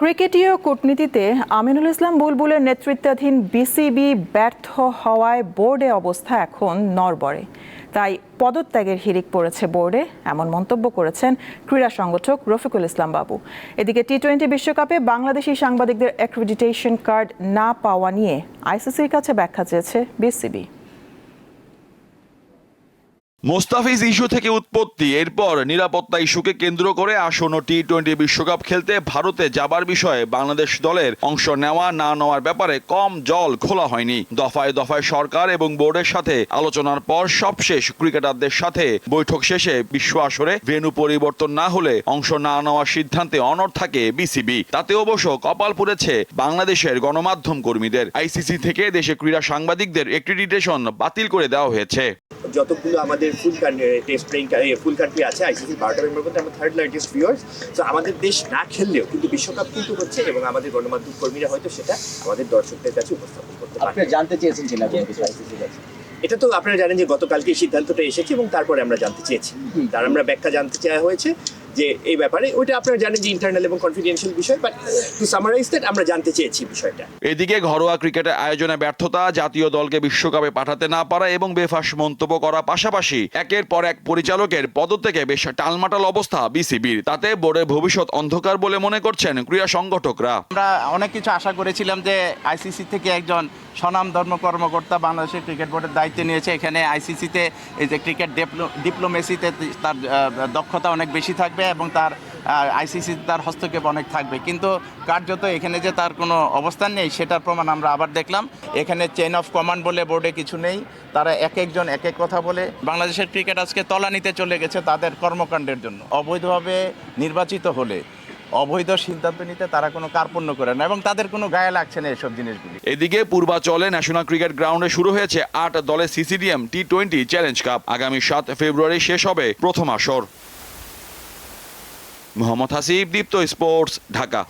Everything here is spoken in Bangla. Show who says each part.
Speaker 1: ক্রিকেটীয় কূটনীতিতে আমিনুল ইসলাম বুলবুলের নেতৃত্বাধীন বিসিবি ব্যর্থ হওয়ায় বোর্ডে অবস্থা এখন নড়বড়ে। তাই পদত্যাগের হিড়িক পড়েছে বোর্ডে, এমন মন্তব্য করেছেন ক্রীড়া সংগঠক রফিকুল ইসলাম বাবু। এদিকে টি-20 বিশ্বকাপে বাংলাদেশি সাংবাদিকদের অ্যাক্রিডিটেশন কার্ড না পাওয়া নিয়ে আইসিসির কাছে ব্যাখ্যা চেয়েছে বিসিবি।
Speaker 2: মোস্তাফিজ ইস্যু থেকে উৎপত্তি, এরপর নিরাপত্তা ইস্যুকে কেন্দ্র করে আসন্ন টি-20 বিশ্বকাপ খেলতে ভারতে যাবার বিষয়ে বাংলাদেশ দলের অংশ নেওয়া না নেওয়ার ব্যাপারে কম জল খোলা হয়নি। দফায় দফায় সরকার এবং বোর্ডের সাথে আলোচনার পর সবশেষ ক্রিকেটারদের সাথে বৈঠক শেষে বিশ্ব আসরে ভেন্যু পরিবর্তন না হলে অংশ না নেওয়ার সিদ্ধান্তে অনড় থাকে বিসিবি। তাতে অবশ্য কপাল পুড়েছে বাংলাদেশের গণমাধ্যম কর্মীদের। আইসিসি থেকে দেশে ক্রীড়া সাংবাদিকদের অ্যাক্রিডিটেশন বাতিল করে দেওয়া হয়েছে।
Speaker 3: যতগুলো আমাদের ফুল কান্ট্রি আছে আইসিসি 12টা মেম্বার মধ্যে আমরা থার্ড লার্জেস্ট ভিউয়ার্স। তো আমাদের দেশ না খেললেও কিন্তু বিশ্বকাপ কিন্তু হচ্ছে এবং আমাদের গণমাধ্যম কর্মীরা হয়তো সেটা আমাদের দর্শকদের কাছে উপস্থাপন করতে পারে।
Speaker 4: আপনি জানতে চেয়েছেন কিনা আইসিসির কাছে?
Speaker 3: এটা তো আপনারা জানেন যে গতকালকে সিদ্ধান্তটা এসেছে এবং তারপরে আমরা জানতে চেয়েছি, তার আমরা ব্যাখ্যা জানতে চাওয়া হয়েছে যে এই ব্যাপারে। ওইটা আপনারা জানেন যে ইন্টারনাল এবং কনফিডেন্সিয়াল বিষয়, বাট টু সামারাইজ দ্যাট আমরা জানতে চেয়েছি বিষয়টা।
Speaker 2: এদিকে ঘরোয়া ক্রিকেটের আয়োজনে ব্যর্থতা, জাতীয় দলকে বিশ্বকাপে পাঠাতে না পারা এবং বেফাঁস মন্তব্য করার পাশাপাশি একের পর এক পরিচালকের পদত্যাগে বেশ টালমাটাল অবস্থা বিসিবির। তাতে বোর্ডের ভবিষ্যৎ অন্ধকার বলে মনে করছেন ক্রীড়া সংগঠকরা।
Speaker 5: আমরা অনেক কিছু আশা করেছিলাম যে আইসিসি থেকে একজন স্বনামধন্য কর্মকর্তা বাংলাদেশের ক্রিকেট বোর্ডের দায়িত্ব নিয়েছে। এখানে আইসিসিতে এই যে ক্রিকেট ডিপ্লোমেসিতে তার দক্ষতা অনেক বেশি থাকবে এবং তার আইসিসিতে তার হস্তক্ষেপ অনেক থাকবে, কিন্তু কার্যত এখানে যে তার কোনো অবস্থান নেই সেটার প্রমাণ আমরা আবার দেখলাম। এখানে চেইন অফ কমান্ড বলে বোর্ডে কিছু নেই, তারা এক একজন এক এক কথা বলে। বাংলাদেশের ক্রিকেট আজকে তলানিতে চলে গেছে তাদের কর্মকাণ্ডের জন্য। অবৈধভাবে নির্বাচিত হলে অবৈধ সিদ্ধান্ত নিতে তারা কোনো কার্পণ্য করে না এবং তাদের কোনো গায়ে লাগছে না এসব জিনিসগুলি।
Speaker 2: এদিকে পূর্বাচলে ন্যাশনাল ক্রিকেট গ্রাউন্ডে শুরু হয়েছে 8 দলের সিসিডিএম টি-20 চ্যালেঞ্জ কাপ। আগামী 7 ফেব্রুয়ারি শেষ হবে প্রথম আসর। মোহাম্মদ হাসিব, দীপ্ত স্পোর্টস, ঢাকা।